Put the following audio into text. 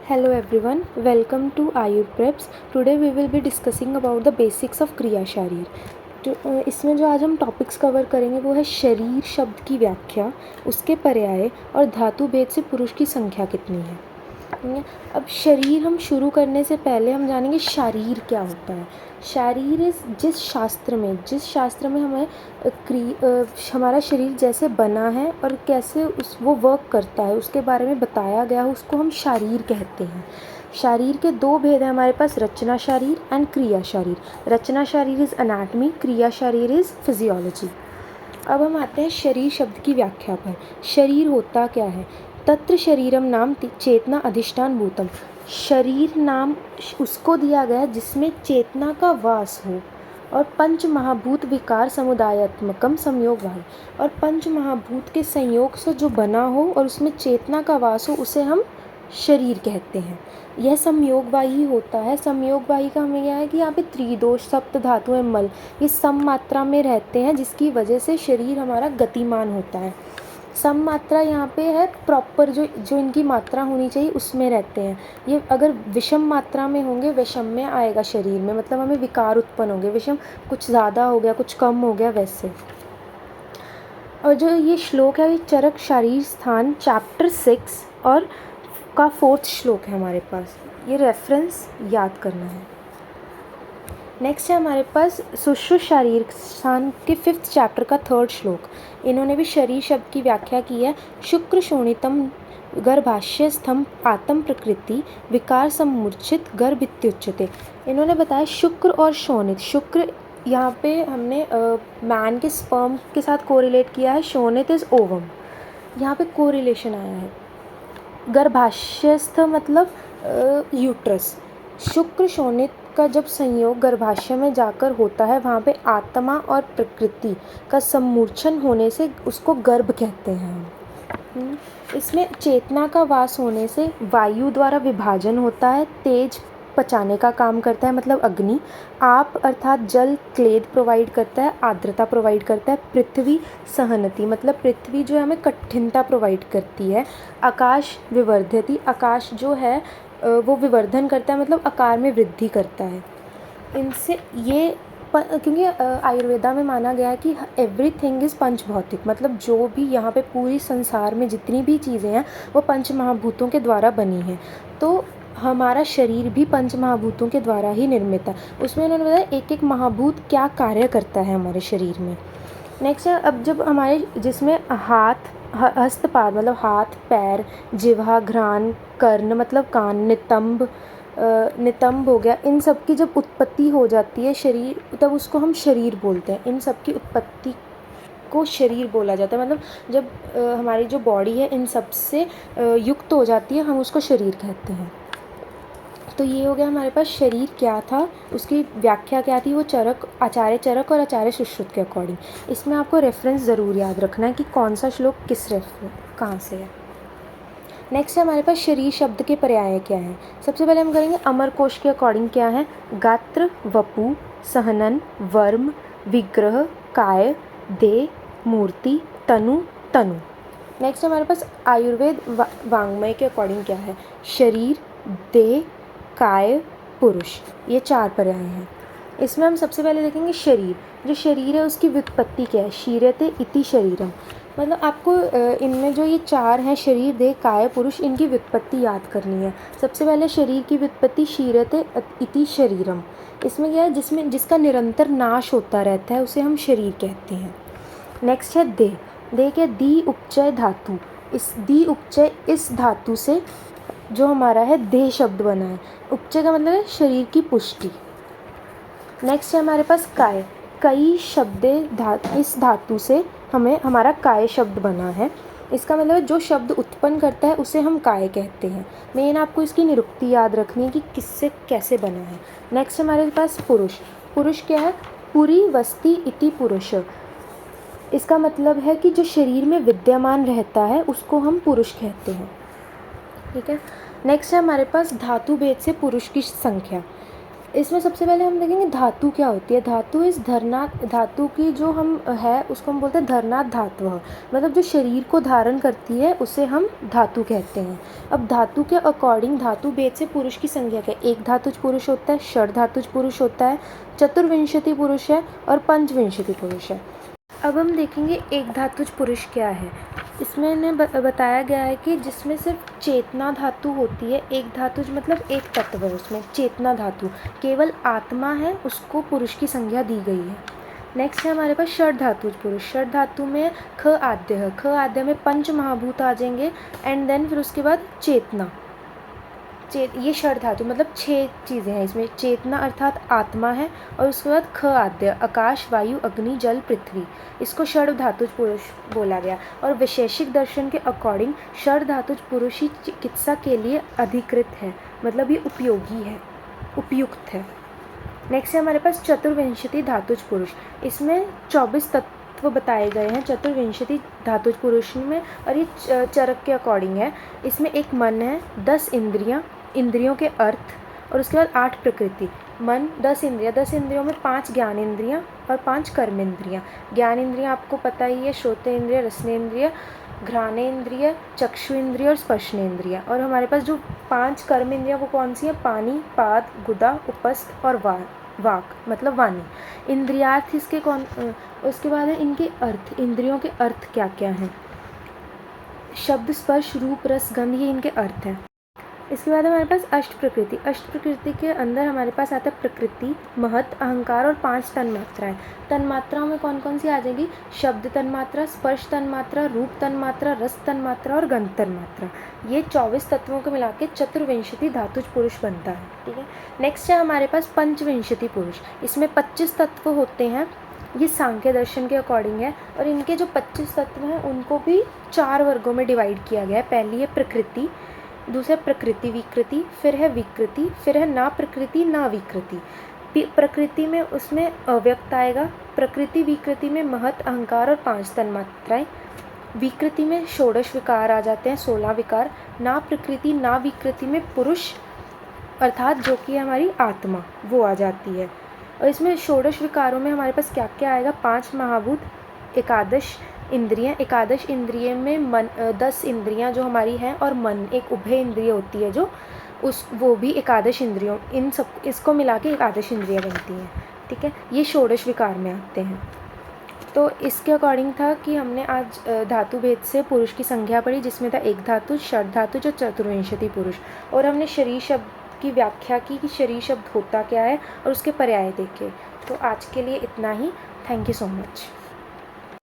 Hello everyone, welcome to Ayur Preps. Today we will be discussing about the basics of क्रिया शारीर. इसमें जो आज हम टॉपिक्स कवर करेंगे वो है शरीर शब्द की व्याख्या, उसके पर्याय और धातु भेद से पुरुष की संख्या कितनी है. ठीक है. अब शरीर हम शुरू करने से पहले हम जानेंगे शारीर क्या होता है. शारीर जिस शास्त्र में हमें हमारा शरीर जैसे बना है और कैसे वो वर्क करता है उसके बारे में बताया गया है, उसको हम शारीर कहते हैं. शारीर के दो भेद हैं हमारे पास, रचना शारीर एंड क्रिया शारीर. रचना शारीर इज़ एनाटमी, क्रिया शारीर इज़ फिजियोलॉजी. अब हम आते हैं शरीर शब्द की व्याख्या पर. शरीर होता क्या है? तत्र शरीरम नाम चेतना अधिष्ठान भूतम. शरीर नाम उसको दिया गया जिसमें चेतना का वास हो और पंच महाभूत विकार समुदायात्मकम संयोगवाही. और पंच महाभूत के संयोग से जो बना हो और उसमें चेतना का वास हो उसे हम शरीर कहते हैं. यह संयोगवाही होता है. संयोगवाही का हमें क्या है कि यहाँ पे त्रिदोष सप्त धातु एवं मल ये सम मात्रा में रहते हैं, जिसकी वजह से शरीर हमारा गतिमान होता है. सम मात्रा यहाँ पे है प्रॉपर, जो इनकी मात्रा होनी चाहिए उसमें रहते हैं. ये अगर विषम मात्रा में होंगे, विषम में आएगा शरीर में, मतलब हमें विकार उत्पन्न होंगे. विषम कुछ ज़्यादा हो गया, कुछ कम हो गया वैसे. और जो ये श्लोक है ये चरक शारीर स्थान चैप्टर 6 और का 4th श्लोक है हमारे पास. ये रेफरेंस याद करना है. नेक्स्ट है हमारे पास सुश्रुत शारीर स्थान के 5th चैप्टर का 3rd श्लोक. इन्होंने भी शरीर शब्द की व्याख्या की है. शुक्र शोणितम गर्भाशयस्थम आत्म प्रकृति विकार सम्मूर्छित गर्भ इत्युच्यते. इन्होंने बताया शुक्र और शोणित. शुक्र यहाँ पे हमने मैन के स्पर्म के साथ कोरिलेट किया है. शोणित इज़ ओवम. यहाँ पे कोरिलेशन आया है. गर्भाशयस्थ मतलब यूट्रस. शुक्र शोणित का जब संयोग गर्भाशय में जाकर होता है वहाँ पे आत्मा और प्रकृति का सम्मूर्छन होने से उसको गर्भ कहते हैं. इसमें चेतना का वास होने से वायु द्वारा विभाजन होता है. तेज पचाने का काम करता है मतलब अग्नि. आप अर्थात जल क्लेद प्रोवाइड करता है, आर्द्रता प्रोवाइड करता है. पृथ्वी सहनति मतलब पृथ्वी जो है हमें कठिनता प्रोवाइड करती है. आकाश विवर्धयति, आकाश जो है वो विवर्धन करता है मतलब आकार में वृद्धि करता है. इनसे ये क्योंकि आयुर्वेदा में माना गया है कि एवरीथिंग इज़ पंच भौतिक, मतलब जो भी यहाँ पे पूरी संसार में जितनी भी चीज़ें हैं वो पंच महाभूतों के द्वारा बनी हैं. तो हमारा शरीर भी पंच महाभूतों के द्वारा ही निर्मित है. उसमें उन्होंने बताया एक एक महाभूत क्या कार्य करता है हमारे शरीर में. नेक्स्ट है अब जब हमारे जिसमें हाथ हस्तपाद मतलब हाथ पैर, जिह्वा घ्राण, कर्ण मतलब कान, नितंब हो गया, इन सब की जब उत्पत्ति हो जाती है शरीर तब उसको हम शरीर बोलते हैं. इन सब की उत्पत्ति को शरीर बोला जाता है. मतलब जब हमारी जो बॉडी है इन सब से युक्त हो जाती है हम उसको शरीर कहते हैं. तो ये हो गया हमारे पास शरीर क्या था, उसकी व्याख्या क्या थी. वो आचार्य चरक और आचार्य सुश्रुत के अकॉर्डिंग. इसमें आपको रेफरेंस ज़रूर याद रखना है कि कौन सा श्लोक किस कहाँ से है. नेक्स्ट है हमारे पास शरीर शब्द के पर्याय क्या हैं. सबसे पहले हम करेंगे अमरकोश के अकॉर्डिंग क्या है. गात्र, वपु, सहनन, वर्म, विग्रह, काय, देह, मूर्ति, तनु, तनु. नेक्स्ट हमारे पास आयुर्वेद वांग्मय के अकॉर्डिंग क्या है. शरीर, देह, काय, पुरुष. ये 4 पर्याय हैं. इसमें हम सबसे पहले देखेंगे शरीर. जो शरीर है उसकी व्युत्पत्ति क्या है. शीर्यते इति शरीरम. मतलब आपको इनमें जो ये 4 हैं शरीर, देह, काय, पुरुष, इनकी व्युत्पत्ति याद करनी है. सबसे पहले शरीर की व्युत्पत्ति शीर्यते इति शरीरम. इसमें क्या है जिसका निरंतर नाश होता रहता है उसे हम शरीर कहते हैं. नेक्स्ट है देह. देह क्या, दी उपचय धातु. इस दी उपचय इस धातु से जो हमारा है देह शब्द बना है. उपचय का मतलब है शरीर की पुष्टि. नेक्स्ट है हमारे पास काय. कई शब्दे इस धातु से हमारा काय शब्द बना है. इसका मतलब जो शब्द उत्पन्न करता है उसे हम काय कहते हैं. मेन आपको इसकी निरुक्ति याद रखनी है कि किससे कैसे बना है. नेक्स्ट हमारे पास पुरुष. पुरुष क्या है, पुरी वस्ति इति पुरुष. इसका मतलब है कि जो शरीर में विद्यमान रहता है उसको हम पुरुष कहते हैं. ठीक है. नेक्स्ट है हमारे पास धातु भेद से पुरुष की संख्या. इसमें सबसे पहले हम देखेंगे धातु क्या होती है। धातु इस धरनाथ धातु की जो हम है उसको हम बोलते हैं धरनाथ धातु, मतलब जो शरीर को धारण करती है उसे हम धातु कहते हैं। अब धातु के अकॉर्डिंग धातु भेद से पुरुष की संज्ञा क्या है। एक धातुज पुरुष होता है, षड धातुज पुरुष होता है, चतुर्विंशति पुरुष है और पंचविंशति पुरुष है। अब हम देखेंगे एक धातुज पुरुष क्या है। इसमें ने बताया गया है कि जिसमें सिर्फ चेतना धातु होती है। एक धातुज मतलब एक तत्व है, उसमें चेतना धातु केवल आत्मा है, उसको पुरुष की संज्ञा दी गई है। नेक्स्ट है हमारे पास षड धातुज पुरुष। षड धातु में ख आद्य है, ख आद्य में पंच महाभूत आ जाएंगे एंड देन फिर उसके बाद चेतना। ये षड धातु मतलब 6 चीज़ें हैं इसमें। चेतना अर्थात आत्मा है और उसके बाद ख आद्य आकाश, वायु, अग्नि, जल, पृथ्वी, इसको षड धातुज पुरुष बोला गया। और वैशेषिक दर्शन के अकॉर्डिंग षड धातुज पुरुष ही चिकित्सा के लिए अधिकृत है, मतलब ये उपयोगी है, उपयुक्त है। नेक्स्ट है हमारे पास चतुर्विंशति धातुज पुरुष। इसमें 24 तत्व बताए गए हैं चतुर्विंशति धातुज पुरुष में, और ये चरक के अकॉर्डिंग है। इसमें एक मन है, 10 इंद्रियां, इंद्रियों के अर्थ, और उसके बाद 8 प्रकृति। मन, 10 इंद्रियां, 10 इंद्रियों में 5 ज्ञान इंद्रियां और 5 कर्म इंद्रियां। ज्ञान इंद्रियां आपको पता ही है, श्रोतेंद्रिय, रसनेंद्रिय, घ्राणेंद्रिय, चक्षु इंद्रिय और स्पर्शनेंद्रिय। और हमारे पास जो 5 कर्म इंद्रियां वो कौन सी है, पानी, पाद, गुदा, उपस्थ और वाक मतलब वाणी। इंद्रियार्थ इसके उसके बाद है इनके अर्थ। इंद्रियों के अर्थ क्या क्या हैं, शब्द, स्पर्श, रूप, रस, गंध, ये इनके अर्थ हैं। इसके बाद हमारे पास अष्ट प्रकृति। अष्ट प्रकृति के अंदर हमारे पास आता है प्रकृति, महत, अहंकार और 5 तन्मात्राएं। तन्मात्राओं में कौन कौन सी आ जाएगी, शब्द तन्मात्रा, स्पर्श तन्मात्रा, रूप तन्मात्रा, रस तन्मात्रा और गंध तन्मात्रा। ये 24 तत्वों को मिला के चतुर्विंशति धातुज पुरुष बनता है। ठीक है। नेक्स्ट है हमारे पास पंचविंशति पुरुष। इसमें 25 तत्व होते हैं, ये सांख्य दर्शन के अकॉर्डिंग है। और इनके जो 25 तत्व हैं उनको भी 4 वर्गों में डिवाइड किया गया है। पहली है प्रकृति, दूसरा प्रकृति विकृति, फिर है विकृति, फिर है ना प्रकृति ना विकृति। प्रकृति में उसमें अव्यक्त आएगा, प्रकृति विकृति में महत, अहंकार और 5 तन्मात्राएं, विकृति में षोडश विकार आ जाते हैं, 16 विकार। ना प्रकृति ना विकृति में पुरुष अर्थात जो कि हमारी आत्मा वो आ जाती है। और इसमें षोडश विकारों में हमारे पास क्या क्या आएगा, 5 महाभूत, एकादश इंद्रियां। एकादश इंद्रिय में मन, 10 इंद्रियां जो हमारी हैं, और मन एक उभय इंद्रिय होती है जो वो भी एकादश इंद्रियों, इन सब इसको मिला के एकादश इंद्रियां बनती हैं। ठीक है, ये षोडश विकार में आते हैं। तो इसके अकॉर्डिंग था कि हमने आज धातु भेद से पुरुष की संख्या पढ़ी, जिसमें था एक धातु, षड धातु, जो चतुर्विंशति पुरुष। और हमने शरीर शब्द की व्याख्या की कि शरीर शब्द होता क्या है और उसके पर्याय देखे। तो आज के लिए इतना ही। Thank you so much.